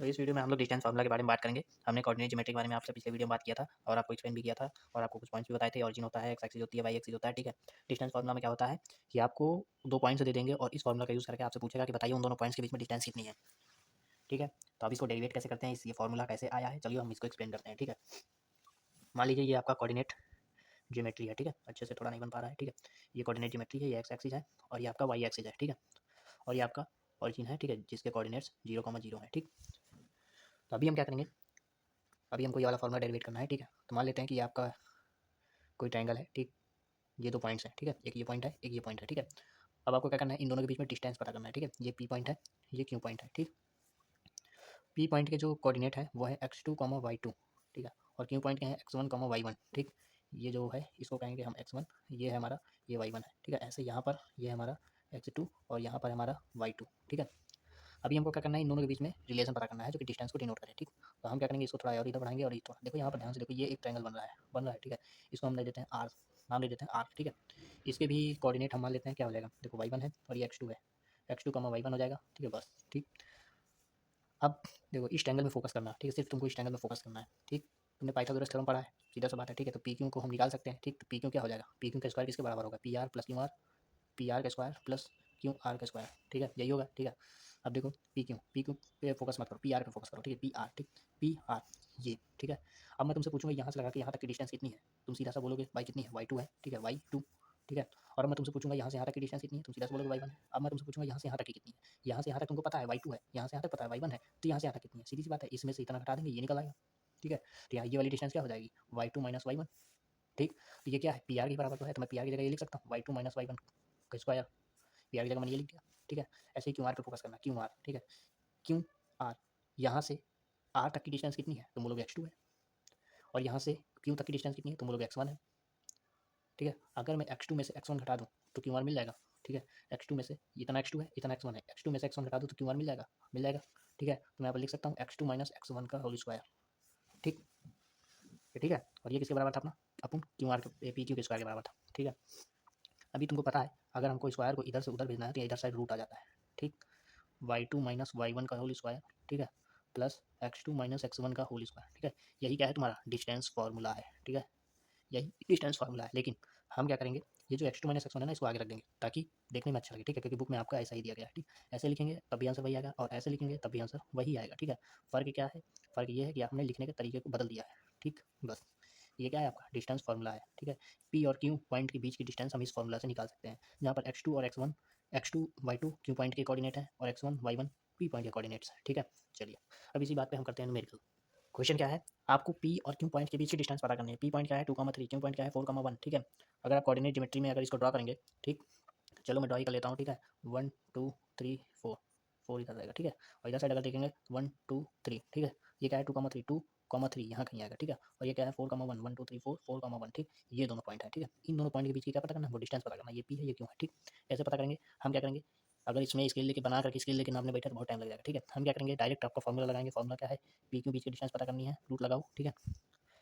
तो इस वीडियो में हम लोग डिस्टेंस फार्मूला के बारे में बात करेंगे। हमने कोऑर्डिनेट ज्योमेट्री के बारे में आपसे पिछले वीडियो में बात किया था और आपको एक्सप्लेन भी किया था और आपको कुछ पॉइंट्स भी बताए थे। ऑरिजिन होता है, एक्स एक्सिस होती है, वाई एक्सिस होता है, ठीक है। डिस्टेंस फार्मूला में क्या होता है कि आपको 2 पॉइंट्स दे देंगे और इस फार्मूला का यूज़ करके आपसे पूछेगा कि बताइए उन दोनों पॉइंट्स के बीच में डिस्टेंस कितनी है, ठीक है। तो अब इसको डेरिवेट कैसे करते हैं, ये फार्मूला कैसे आया है, चलिए हम इसको एक्सप्लेन करते हैं, ठीक है। मान लीजिए ये आपका कोऑर्डिनेट ज्योमेट्री है, ठीक है। अच्छे से थोड़ा नहीं बन पा रहा है, ठीक है। ये कोऑर्डिनेट ज्योमेट्री है, ये एक्स एक्सिस है और ये आपका वाई एक्सिस है, ठीक है। और ये आपका ऑरिजिन है, ठीक है, जिसके कोऑर्डिनेट्स 0,0 है, ठीक। तो अभी हम क्या करेंगे, अभी हमको ये वाला फार्मूला डेरिवेट करना है, ठीक है। तो मान लेते हैं कि ये आपका कोई ट्रायंगल है, ठीक। ये 2 पॉइंट्स हैं, ठीक है। एक ये पॉइंट है, एक ये पॉइंट है, ठीक है। अब आपको क्या करना है, इन दोनों के बीच में डिस्टेंस पता करना है, ठीक है। ये पी पॉइंट है, ये क्यू पॉइंट है, ठीक। पी पॉइंट के जो कोऑर्डिनेट है वो है x2, y2, ठीक है। और क्यू पॉइंट के हैं x1, y1, ठीक। ये जो है इसको कहेंगे हम x1, ये है हमारा, ये y1 है, ठीक है। ऐसे यहाँ पर ये है हमारा x2 और यहाँ पर हमारा y2, ठीक है। अभी हमको क्या करना है, इन दोनों के बीच में रिलेशन पता करना है जो कि डिस्टेंस को डिनोट करे, ठीक। तो हम क्या करेंगे, इसको थोड़ा और इधर बढ़ाएंगे और थोड़ा देखो यहाँ पर ध्यान से देखो, ये एक ट्रायंगल बन रहा है, ठीक है। इसको हम दे देते हैं आर, नाम दे देते हैं आर, ठीक है। इसके भी कोऑर्डिनेट हम मान लेते हैं, क्या हो जाएगा, देखो y1 है और ये x2 है, x2, y1 हो जाएगा, ठीक है, बस, ठीक। अब देखो इस ट्रायंगल में फोकस करना है, ठीक है, सिर्फ तुमको इस ट्रायंगल में फोकस करना है, ठीक। तुमने पाइथागोरस थ्योरम पढ़ा है, सीधा सा बात है, ठीक है। तो पी क्यू को हम निकाल सकते हैं, ठीक। तो पी क्यू क्या हो जाएगा, पी क्यू का स्क्वायर किसके बराबर होगा, P R plus Q R, P R का स्क्वायर प्लस क्यू आर का स्क्वायर, ठीक है, यही होगा, ठीक है। अब देखो पी क्यू पे फोकस मत करो, पी आर पे फोकस करो, ठीक है, पी आर, ठीक, पी आर, ये, ठीक है। अब मैं तुमसे पूछूंगा यहाँ से लगा के यहाँ तक की डिस्टेंस कितनी है, तुम सीधा सा बोलोगे वाई कितनी है, वाई टू है, ठीक है, वाई टू, ठीक है। और अब मैं तुमसे पूछूंगा यहाँ से यहाँ तक की डिस्टेंस कितनी है, तुम सीधा से बोलोगे वाई वन है। अब मैं तुमसे पूछूंगा यहाँ से यहाँ तक की कितनी है, यहाँ से यहाँ तक तुमको पता है वाई टू है, यहाँ से यहाँ तक पता है वाई वन है, तो यहाँ से यहाँ तक कितनी है, सीधी सी बात है, इसमें से इतना घटा देंगे, ये निकल आएगा, ठीक है। तो यहाँ ये वाली डिस्टेंस क्या हो जाएगी, Y two minus Y one, ठीक। तो ये क्या है, पी आर के बराबर तो है, तो मैं पी आर की जगह ये लिख सकता हूँ, Y two minus Y one का स्क्वायर, पी आर की जगह मैंने ये लिख दिया, ठीक है। ऐसे ही क्यू आर पे फोकस करना, क्यू आर, ठीक है, क्यू आर, यहाँ से आर तक की डिस्टेंस कितनी है, तुम बोलोगे एक्स टू है। और यहाँ से क्यू तक की डिस्टेंस कितनी है, तुम बोलोगे एक्स वन है, ठीक है। अगर मैं एक्स टू में से एक्स वन घटा दूँ तो क्यू आर मिल जाएगा, ठीक है। एक्स टू में से इतना एक्स टू है, इतना एक्स वन है, एक्स टू में से एक्स वन घटा दूँ तो क्यू आर मिल जाएगा, ठीक है। तो मैं यहाँ पर लिख सकता हूँ X two minus X one का होल स्क्वायर, ठीक, ठीक है। और ये किसके बराबर था अपना, अपन क्यू आर के पी क्यू के स्क्वायर के बराबर था, ठीक है। अभी तुमको पता है अगर हमको स्क्वायर को इधर से उधर भेजना है तो इधर साइड रूट आ जाता है, ठीक। Y two minus Y one का होल स्क्वायर, ठीक है, plus X two minus X one का होल स्क्वायर, ठीक है। यही क्या है, तुम्हारा डिस्टेंस फार्मूला है, ठीक है, यही डिस्टेंस फार्मूला है। लेकिन हम क्या करेंगे, ये जो X two minus X one है ना, इसको आगे रख देंगे ताकि देखने में अच्छा लगे, ठीक है, क्योंकि बुक में आपका ऐसा ही दिया गया है, ठीक। ऐसे लिखेंगे तब भी आंसर वही आएगा और ऐसे लिखेंगे तब भी आंसर वही आएगा, ठीक है। फ़र्क क्या है, फ़र्क ये है कि आपने लिखने के तरीके को बदल दिया है, ठीक, बस। ये क्या है, आपका डिस्टेंस फार्मूला है, ठीक है। पी और क्यू पॉइंट के बीच की डिस्टेंस हम इस फार्मूला से निकाल सकते हैं, जहाँ पर एक्स टू और X one, X two Y two Q point के कोऑर्डिनेट है और X one Y one P point के कोऑर्डिनेट्स है, ठीक है। चलिए अब इसी बात पे हम करते हैं न्यूमेरिकल। क्वेश्चन क्या है, आपको पी और क्यू पॉइंट के बीच की डिस्टेंस पता करनी है। पी पॉइंट क्या है 2,3, क्यू पॉइंट क्या है 4,1, ठीक है। अगर आप कोऑर्डिनेट ज्योमेट्री में अगर इसको ड्रा करेंगे, ठीक, चलो मैं ड्रा ही कर लेता हूँ, ठीक है। 1 2 3 4, 4 इधर रहेगा, ठीक है। और इधर साइड अगर देखेंगे 1 2 3, ठीक है। ये क्या है 2,3, 2,3 यहाँ कहीं आएगा, ठीक है। और ये क्या है 4,1, 1 2 3 4, 4,1, ठीक। ये दोनों पॉइंट है, ठीक है। इन दोनों पॉइंट के बीच की क्या पता करना है, वो डिस्टेंस पता करना है, ये पी है ये क्यू है, ठीक। ऐसे पता करेंगे हम, क्या करेंगे, अगर इसमें स्केल लेके बना करके स्केल लेके नापने बैठे तो बहुत टाइम लग जाएगा, ठीक है। हम क्या करेंगे, डायरेक्ट आपका फॉर्मूला लगाएंगे। फॉर्मूला क्या है, पी क्यू बीच की डिस्टेंस पता करनी है, रूट लगाओ, ठीक है।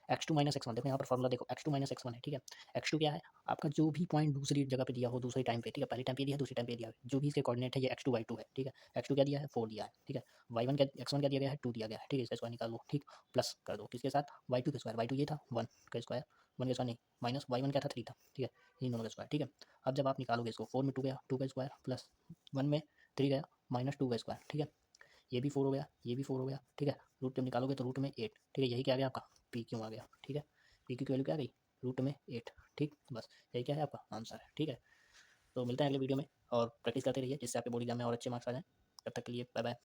X two minus X one, देखो यहाँ पर फॉर्मूला देखो, X two minus X one है, ठीक है। एक्स टू क्या है, आपका जो भी पॉइंट दूसरी जगह पे दिया हो, दूसरे टाइम पे, ठीक है, पहले टाइम पे दिया है, दूसरे टाइम पे दिया है, जो भी इसके कोऑर्डिनेट है, ये एक्स टू वाई टू है, ठीक है। एक्स टू क्या दिया है 4 दिया है, ठीक है। वाई वन क्या, एक्स वन क्या दिया गया है 2 दिया गया है, ठीक है। इसका स्क्वायर निकाल लो, ठीक, प्लस कर दो किसके साथ, वाई टू के स्क्वायर, वाई टू ये था 1 का स्क्वायर, 1 का स्क्वायर नहीं, माइनस वाई वन क्या था 3 था, ठीक है। इन दोनों का स्क्वायर, ठीक है। अब जब आप निकालोगे इसको, 4 में 2 गया, 2 का स्क्वायर, प्लस 1 में 3 गया, माइनस 2 का स्क्वायर, ठीक है। ये भी 4 हो गया, ये भी 4 हो गया, ठीक है। रूट जब निकालोगे तो रूट में 8, ठीक है। यही क्या आ गया आपका पी क्यू आ गया, ठीक है। पी क्यू की वैल्यू क्या आ गई, रूट में 8, ठीक, बस यही क्या है आपका आंसर है, ठीक है। तो मिलते हैं अगले वीडियो में और प्रैक्टिस करते रहिए जिससे आपके बोर्ड एग्जाम में और अच्छे मार्क्स आ जाएँ। तब तक के लिए बाय बाय।